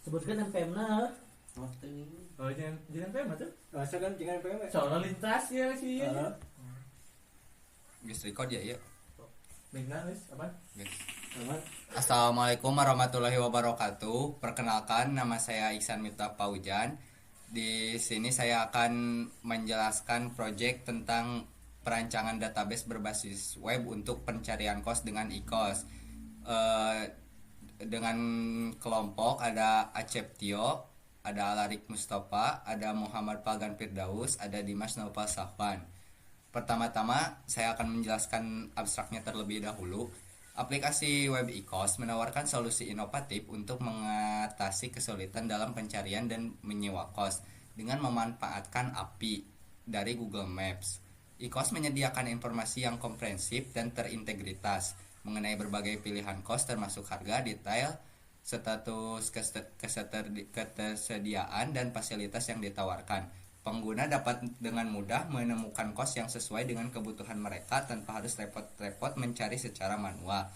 Sebutkan NPM-na. Oh, jangan PM tuh. Masa kan jangan PM. Soalnya lintas ya sih. Geus record ya, yuk. Bengna guys, apa? Assalamualaikum warahmatullahi wabarakatuh. Perkenalkan, nama saya Iksan Miftah Paujan. Di sini saya akan menjelaskan proyek tentang perancangan database berbasis web untuk pencarian kos dengan e-kos. Dengan kelompok ada Acep Tio, ada Alarik Mustafa, ada Muhammad Pagan Firdaus, ada Dimas Naufal Safwan. Pertama-tama saya akan menjelaskan abstraknya terlebih dahulu. Aplikasi web e-kos menawarkan solusi inovatif untuk mengatasi kesulitan dalam pencarian dan menyewa kos dengan memanfaatkan API dari Google Maps. E-kos menyediakan informasi yang komprehensif dan terintegritas mengenai berbagai pilihan kos termasuk harga, detail, status ketersediaan dan fasilitas yang ditawarkan. Pengguna dapat dengan mudah menemukan kos yang sesuai dengan kebutuhan mereka tanpa harus repot-repot mencari secara manual.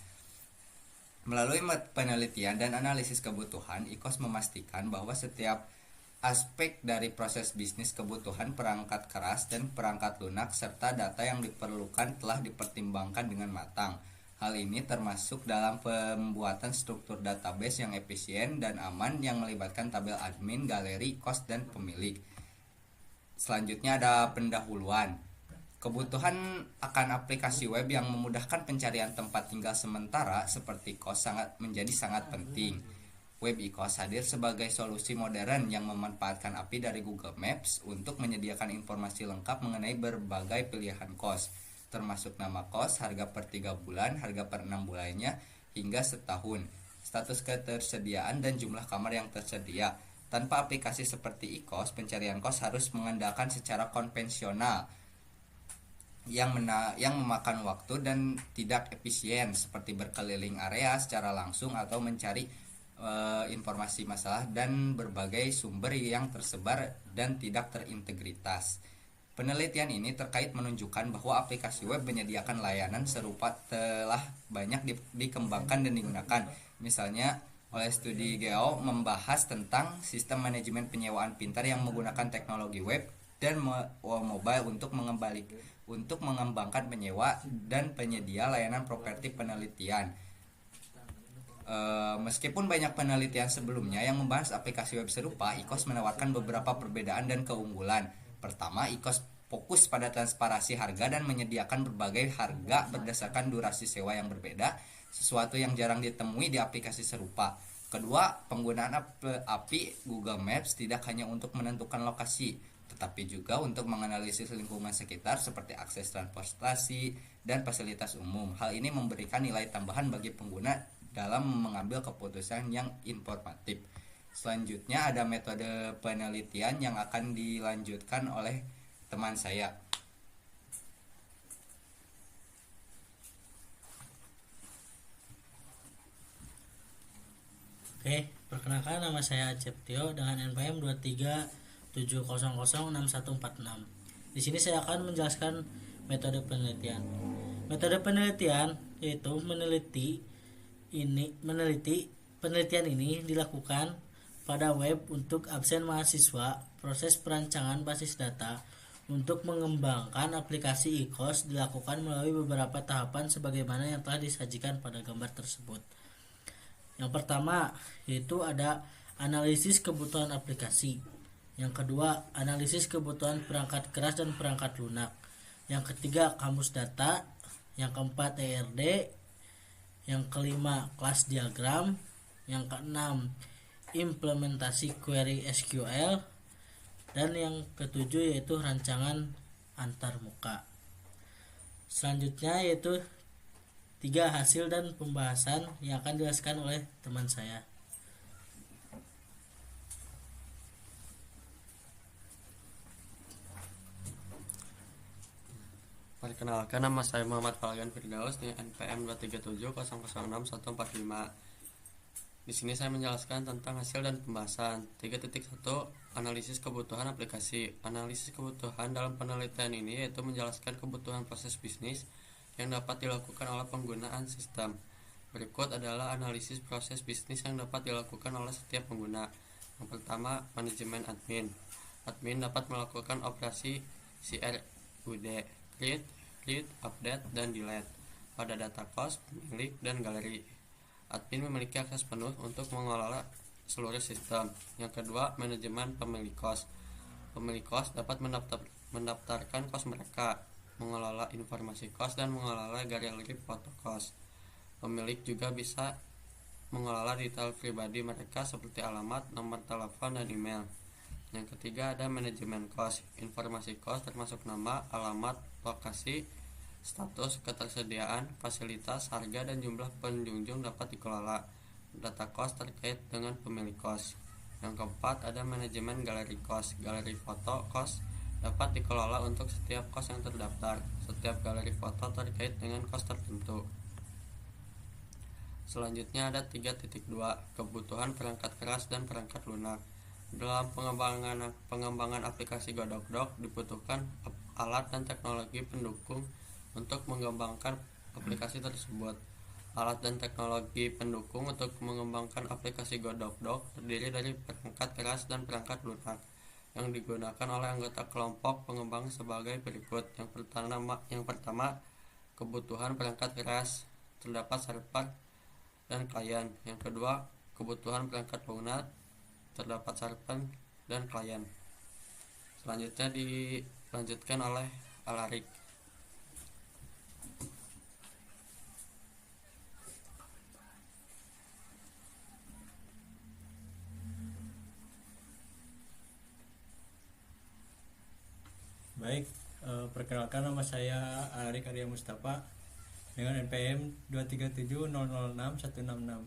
Melalui penelitian dan analisis kebutuhan, e-kos memastikan bahwa setiap aspek dari proses bisnis kebutuhan perangkat keras dan perangkat lunak serta data yang diperlukan telah dipertimbangkan dengan matang. Hal ini termasuk dalam pembuatan struktur database yang efisien dan aman yang melibatkan tabel admin, galeri, kos, dan pemilik. Selanjutnya ada pendahuluan. Kebutuhan akan aplikasi web yang memudahkan pencarian tempat tinggal sementara seperti kos menjadi sangat penting. Web e-kos hadir sebagai solusi modern yang memanfaatkan API dari Google Maps untuk menyediakan informasi lengkap mengenai berbagai pilihan kos, termasuk nama kos, harga per 3 bulan, harga per 6 bulannya, hingga setahun, status ketersediaan dan jumlah kamar yang tersedia. Tanpa aplikasi seperti e-kos, pencarian kos harus mengandalkan secara konvensional yang memakan waktu dan tidak efisien seperti berkeliling area secara langsung atau mencari informasi masalah dan berbagai sumber yang tersebar dan tidak terintegritas. Penelitian ini terkait menunjukkan bahwa aplikasi web menyediakan layanan serupa telah banyak dikembangkan dan digunakan. Misalnya oleh studi Geo membahas tentang sistem manajemen penyewaan pintar yang menggunakan teknologi web dan mobile untuk mengembangkan penyewa dan penyedia layanan properti penelitian. Meskipun banyak penelitian sebelumnya yang membahas aplikasi web serupa, e-kos menawarkan beberapa perbedaan dan keunggulan. Pertama, e-kos fokus pada transparansi harga dan menyediakan berbagai harga berdasarkan durasi sewa yang berbeda, sesuatu yang jarang ditemui di aplikasi serupa. Kedua, penggunaan API Google Maps tidak hanya untuk menentukan lokasi, tetapi juga untuk menganalisis lingkungan sekitar seperti akses transportasi dan fasilitas umum. Hal ini memberikan nilai tambahan bagi pengguna dalam mengambil keputusan yang informatif. Selanjutnya ada metode penelitian yang akan dilanjutkan oleh teman saya. Oke, perkenalkan nama saya Acep Tio dengan NPM 237006146. Di sini saya akan menjelaskan metode penelitian. Metode penelitian yaitu penelitian ini dilakukan pada web untuk absen mahasiswa. Proses perancangan basis data untuk mengembangkan aplikasi e-kos dilakukan melalui beberapa tahapan sebagaimana yang telah disajikan pada gambar tersebut. Yang pertama yaitu ada analisis kebutuhan aplikasi. Yang kedua, analisis kebutuhan perangkat keras dan perangkat lunak. Yang ketiga, kamus data. Yang keempat, ERD. Yang kelima, kelas diagram. Yang keenam, implementasi query SQL. Dan yang ketujuh yaitu rancangan antarmuka. Selanjutnya yaitu 3 hasil dan pembahasan yang akan dijelaskan oleh teman saya. Perkenalkan, nama saya Muhammad Pagan Firdaus di NPM 237006145. Di sini saya menjelaskan tentang hasil dan pembahasan. 3.1 Analisis kebutuhan aplikasi. Analisis kebutuhan dalam penelitian ini yaitu menjelaskan kebutuhan proses bisnis yang dapat dilakukan oleh penggunaan sistem. Berikut adalah analisis proses bisnis yang dapat dilakukan oleh setiap pengguna. Yang pertama, manajemen admin. Admin dapat melakukan operasi CRUD, create, read, update, dan delete pada data kos, pemilik, dan galeri. Admin memiliki akses penuh untuk mengelola seluruh sistem. Yang kedua, manajemen pemilik kos. Pemilik kos dapat mendaftarkan kos mereka, mengelola informasi kos, dan mengelola galeri foto kos. Pemilik juga bisa mengelola detail pribadi mereka seperti alamat, nomor telepon, dan email. Yang ketiga ada manajemen kos. Informasi kos termasuk nama, alamat, lokasi, status, ketersediaan, fasilitas, harga, dan jumlah pengunjung dapat dikelola. Data kos terkait dengan pemilik kos. Yang keempat ada manajemen galeri kos. Galeri foto kos dapat dikelola untuk setiap kos yang terdaftar. Setiap galeri foto terkait dengan kos tertentu. Selanjutnya ada 3.2 kebutuhan perangkat keras dan perangkat lunak. Dalam pengembangan aplikasi Godok dibutuhkan alat dan teknologi pendukung untuk mengembangkan aplikasi tersebut. Alat dan teknologi pendukung untuk mengembangkan aplikasi Godok terdiri dari perangkat keras dan perangkat lunak yang digunakan oleh anggota kelompok pengembang sebagai berikut. Yang pertama kebutuhan perangkat keras, terdapat server dan klien. Yang kedua, kebutuhan perangkat lunak, terdapat server dan klien. Selanjutnya dilanjutkan oleh Alarik. Baik, perkenalkan nama saya Arik Arya Mustafa dengan NPM 237006166.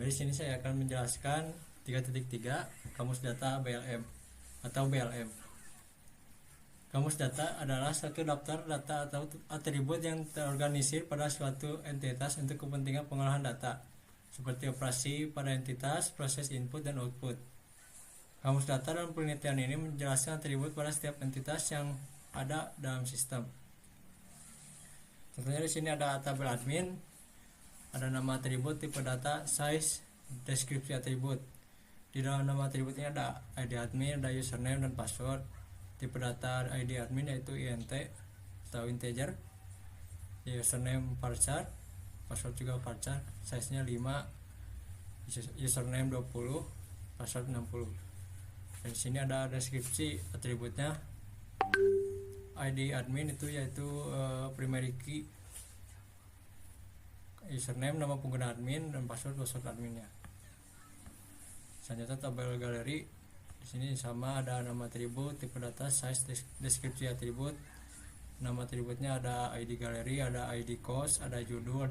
Di sini saya akan menjelaskan 3.3 Kamus Data BLM atau BLM. Kamus data adalah satu daftar data atau atribut yang terorganisir pada suatu entitas untuk kepentingan pengolahan data, seperti operasi pada entitas, proses input dan output. Kamus data dalam penelitian ini menjelaskan atribut pada setiap entitas yang ada dalam sistem. Contohnya di sini ada tabel admin, ada nama atribut, tipe data, size, deskripsi atribut. Di dalam nama atribut ini ada ID admin, ada username dan password. Tipe data ID admin yaitu int atau integer, username varchar, password juga varchar, size-nya 5, username 20, password 60. Dan di sini ada deskripsi atributnya. ID admin itu yaitu primary key, username nama pengguna admin, dan password adminnya. Selanjutnya tabel galeri. Di sini sama, ada nama atribut, tipe data, size, deskripsi atribut. Nama atributnya ada ID galeri, ada ID cost, ada judul, ada